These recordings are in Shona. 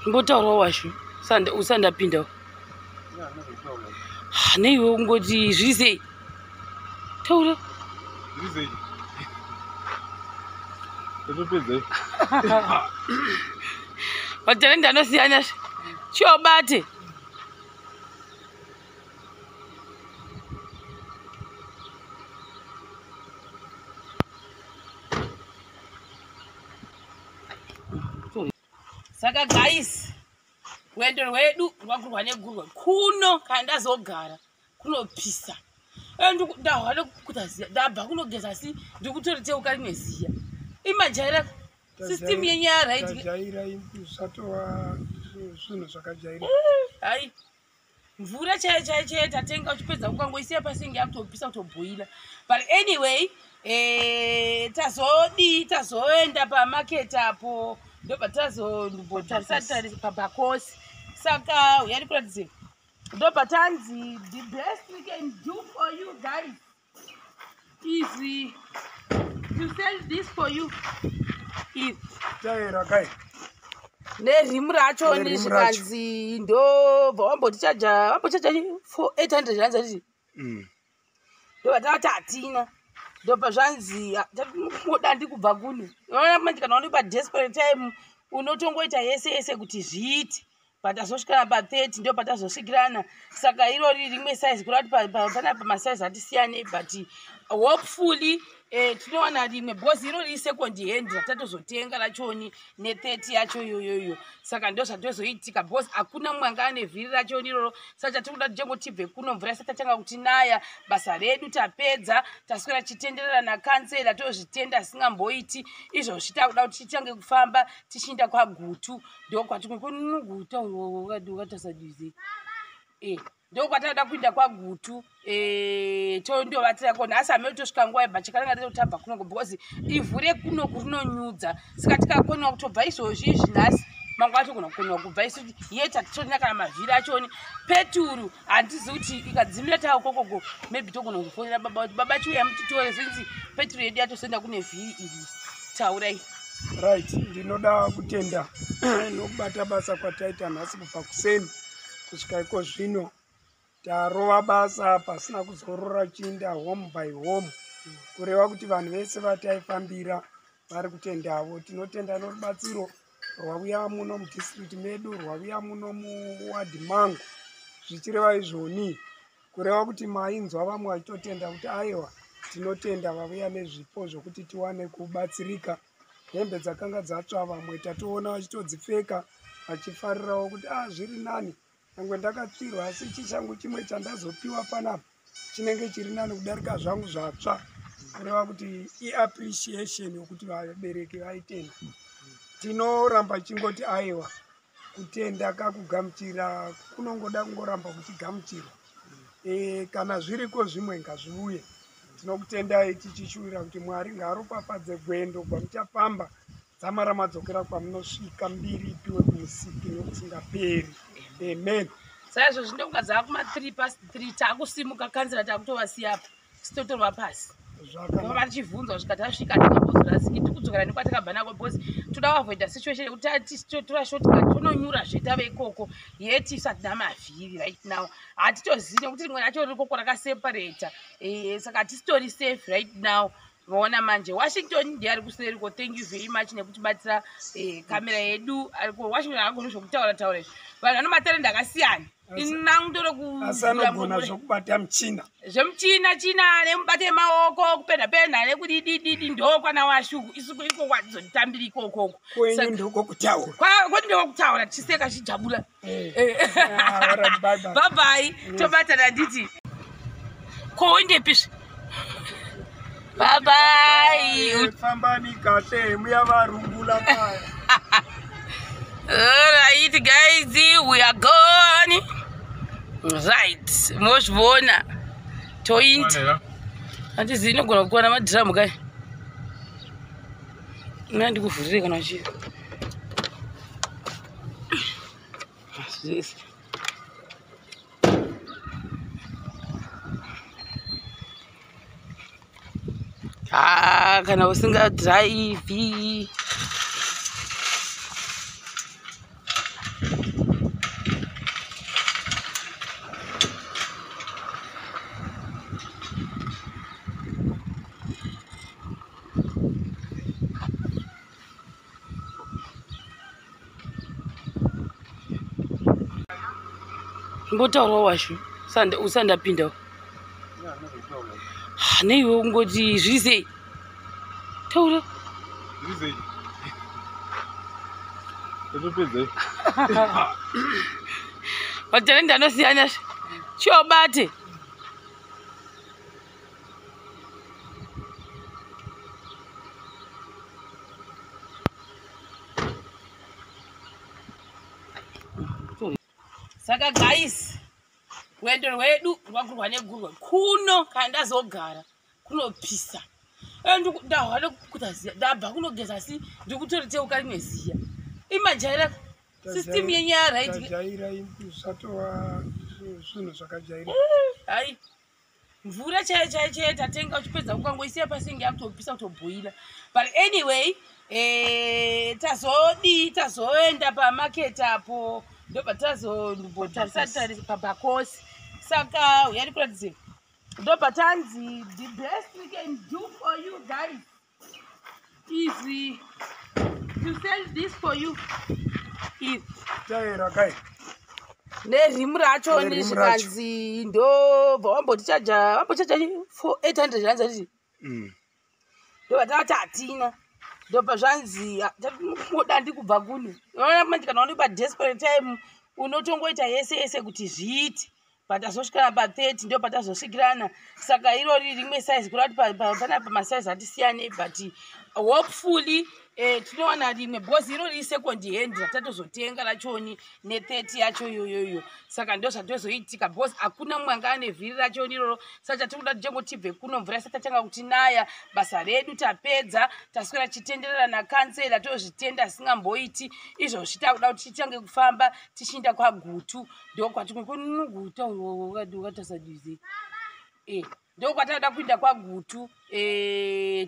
Mbotaurawo washu usandapindawo. Neiwe ungoti zviri sei? Taura. Zviri sei? Ndopedzai. Matalenda anosiyana. Chiobate. Saka guys, wendo rwedu rwakurwa negurwa kuno kandazogara kunopisa. Ndahwana kutaziya ndabva kunogeza asi ndikutoriteuka rimwe ziya. Imajaira system yenyara ijaira usatowa zvinhu zvakajaira. Hai. Mvura chaiye tatenga uchipedza ukangoisiya pasi inge yakutopisa kutobhoila. But anyway, tazoenda pamarket apo. Ndoba tazotarisa pakosi. Saka uyari kuratidze. Ndoba tanzi the best we can do for you guys is to sell this for you. Is Jaira kai. Nerimu racho ndizvanzi ndobva wambochaja for 800 rand ati. Ndoba tatina. Ndoba zvanzi moda ndikubva kune. Unaona manje kana uri pa desperate time unotongoita yese kuti zviiti. But azosvika pa 30 ndo patazosvikirana. Saka iro rimwe size kurati pana pa size atisiyane but hopefully tinowana rimwe because iro ri second hand ratatozotenga rachoni ne 30 yacho yoyoyo. Saka ndo zvatozoitika because akuna mwanga ne vhiri rachoni iro. Saka tikuda jengo tibve kuno mvura satanga kuti naya basa redu tapedza taswera chitenderera na kansela tozvitenda singamboiti izvo zvitakuda kuti titange kufamba tishinda kwa gutu ndo kwati kunuguta ukatasaduze ndo kwatada kuinda kwa gutu tondovatira kona asi amene tosvika nguva yebhachakananga totabva kuno because ivhure kuno kurinonyudza saka tikakoniwa kutobva izvozvi zvinhasi mangwati kunokoniwa kubva isu yeta titorina kana mavhiri achoni peturu handizi kuti ikadzimira tawo kokoko maybe togona kufonera baba kuti baba chiuya mutitore sinzi peturu yedu yatozoenda kune vhiri iri taurai. Right, ndinoda kutenda nokubata basa kwataita nhasi kubva kuseni kusvika iko zvino tarova basa pasina kuzorora chiinda home by home kureva kuti vanhu vese vataifambira vari kutendavo. Tinotenda norubatsiro rwauya muno mudistrict medu rwauya muno muwadi mangu zvichireva izvoni kureva kuti mainzwa vamwe vachitotenda kuti aiwa tinotenda vauya nezvipo zvokuti tiwane kubatsirika. Hembe dzakanga dzatsva vamwe tatoona vachitodzipfeka vachifarirawo kuti zviri nani nyangwe ndakatsvirwa asi chishangu chimwe chandazopiwa panapa chinenge chiri nani kudarika zvangu zvatsva kureva kuti iappreciation yokuti vabereki vaitenda. Tinoramba chingoti aiwa kutenda kakugamuchira kunongoda kungoramba kuchigamuchira. Kana zviriko zvimwe ngazviuye. Tinokutendai tichishuvira kuti Mwari ngaaropafadze gwendo kwamuchafamba dzamara madzokera kwamunosvika mbiri ipiwe kumusiki nokusingaperi. Amen. Saizvo zvindonga dzakuma 3:03 takusimuka kansela takutovasiya apa sitotorwa pasi. Zvakana vachivhunzwa kusvika tasvika tikambozorasiki tikudzokera nekwatakabva nako because toda kuavoida situation yekuti tora shortcut tononyura zvetave ikoko yeti satina mavhiri right now. Hatitozivi nekuti rimwe racho rikoko rakaseparata saka hatistori safe right now. Vaona manje Washington ndiye ari kuseriko. Thank you very much nekutibatsira kamera yedu ariko Washington akagona zvokutaura taura izvi vanhu vane matalenda akasiyana. Inangudoro asanogona zvokubata muchina china nemubate maoko kupenda penda nekudididi ndokwana washuku isuku iko kwadzotambira ikoko kwenyu ndoko kutaura kwendoko kutaura chiseka chijabula. Bye bye tobatana nditi koende pisvi. Bye bye. Fambani kahle muya varungula kaya. Alright guys, we are gone. Right, mozvibona toinda handizivi nogona kuwana madhiramu kai nandikuvhurire kana chii kana usingadhiraivhi Ngotaurawo washu usandapindawo neiwe ungoti zvisei taura zvisei tatopedzai matalenda anosiyana chiobate saka guys rwendo rwedu rwagurwa negurwa kuno kana ndazogara kunopisa ndahwada kutaziya ndabva kunogeza asi ndikutoriteuka rimwe ziya imajaira system yenyara hai mvura chaiyo tatenga uchipedza ukangoisiya pasinge yakutopisa kutobhoila but anyway tazoenda pamaketi apo ndobva tazombotarisari pabakosi saka uyari kuratidze ndobva tanzi the best we can do for you guys is to sell this for you if nerimu racho zvikanzi ndobva wambochaja for 800 rands atiti ndobva tavati hatina ndobva zvanzi moda ndikubva kuno unoona manje kana uri padesperate time unotongoita yese kuti zviite but azosvikana pa30 ndo patazosvikirana saka irori rimwe size kurati panapa masize atisiyanei but hopefully tinowana rimwe because irori isecond hand ratatozotenga rachoni ne30 yacho iyoyoyo saka ndo zvatozoitika because hakuna mwanga ane vhiri rachoni iroro saka tirikuda tijengo tibve kuno mvura isati tatanga kutinaya basa redu tapedza taswera chitenderera nakansela tozvitenda asingamboiti izvozvi takuda kuti titange kufamba tichiinda kwagutu ndokwatikunuguta ukatasadizei ndokwatada kuinda kwagutu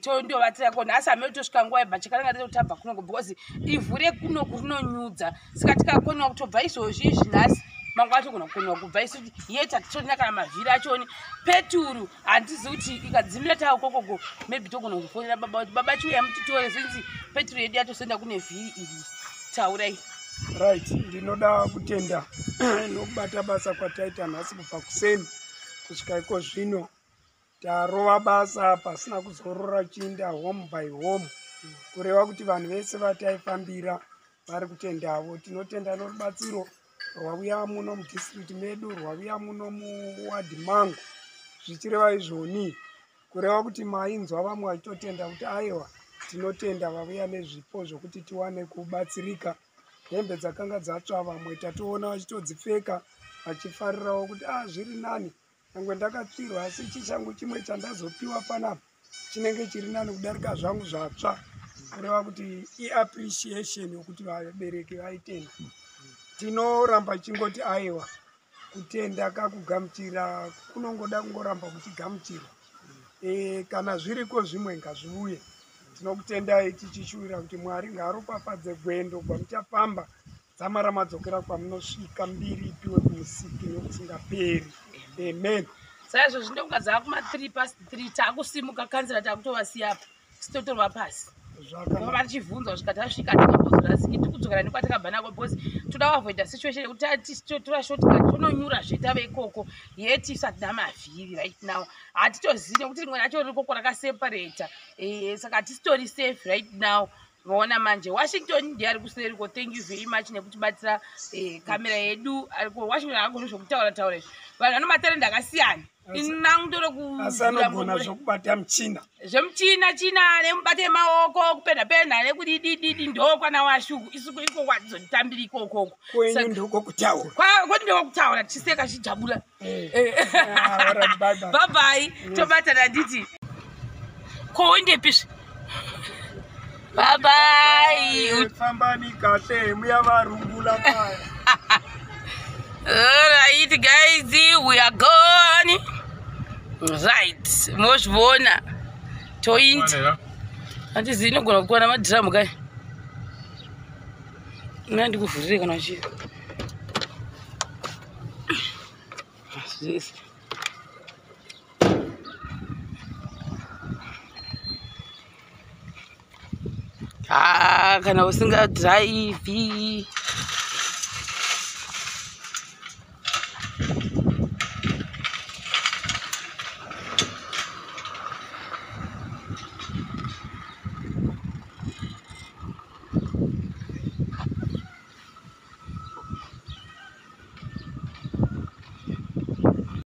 tondovatira kona asi hamene tosvika nguva yebva chakananga totabva kuno because ivhu rekunoku rinonyudza saka tikakoniwa kutobva izvozvi zvinhasi mangu atogona kukoniwa kubva isu yeta titorina kana mavhiri achoni peturu handizi kuti ikadzimira taukokoko maybe togona kufonera baba kuti baba chiuya mutitore sinzi peturu yedu yatozoenda kune vhiri iri taurai right ndinoda kutenda nokubata basa kwataita nhasi kubva kuseni kusvika iko zvino tarova basa pasina kuzorora chiinda home by home kureva kuti vanhu vese vataifambira vari kutendavo tinotenda norubatsiro rwauya muno mudistrict medu rwauya muno muwadi mangu zvichireva izvoni kureva kuti mainzwa vamwe vachitotenda kuti aiwa tinotenda vauya nezvipo zvokuti tiwane kubatsirika hembe dzakanga dzatsva vamwe tatoona vachitodzipfeka vachifarirawo kuti zviri nani nyangwe ndakatsvirwa asi chichangu chimwe chandazopiwa panapa chinenge chiri nani kudarika zvangu zvatsva kureva kuti iappreciation yokuti vabereki vaitenda tinoramba chingoti aiwa kutenda kakugamuchira kunongoda kungoramba kuchigamuchira kana zviriko zvimwe ngazviuye tinokutendai tichichiwira kuti Mwari ngaaropafadze gwendo gwamuchafamba dzamara madzokera kwamunosvika mbiri ipiwe kumusiki nokusingaperi amen saizvo zvinonga dzava kuma3 takusimuka kanzira takutovasiyapa sitotorwa pasi ava tichibvunzwa kusvika tasvika tikambozorasiki tikudzokera nekwatakabva nako because toda kuavoida situation yekuti tora shortcut tononyura zvetave ikoko yeti isati namavhiri right now hatitozivi nekuti rimwe racho ririkoko rakaseparata saka hatisitori safe right now vaona manje Washington ndiye ari kuseriko thank you very much nekutibatsira kamera yedu ariko Washington akagona zvokutaura taura izvi vanhu vanomatarenda akasiyana asanogona zvokubata muchina zvemuchina nemubate maoko kupenda nekudidididi ndokwana washuku isuku iko kwatizotambira ikokoko kwenyu ndokokutaura kwati ndokokutaura chiseka chijabula bye tobatana nditi koundepisvi bye bye fambani kahle muyavarungula kaya alright guys we are gone right mozvibona toinda handizivi inogona kukuwana madhiramu kai ina ndikuvhurire kana chii kana usingadhiraivhi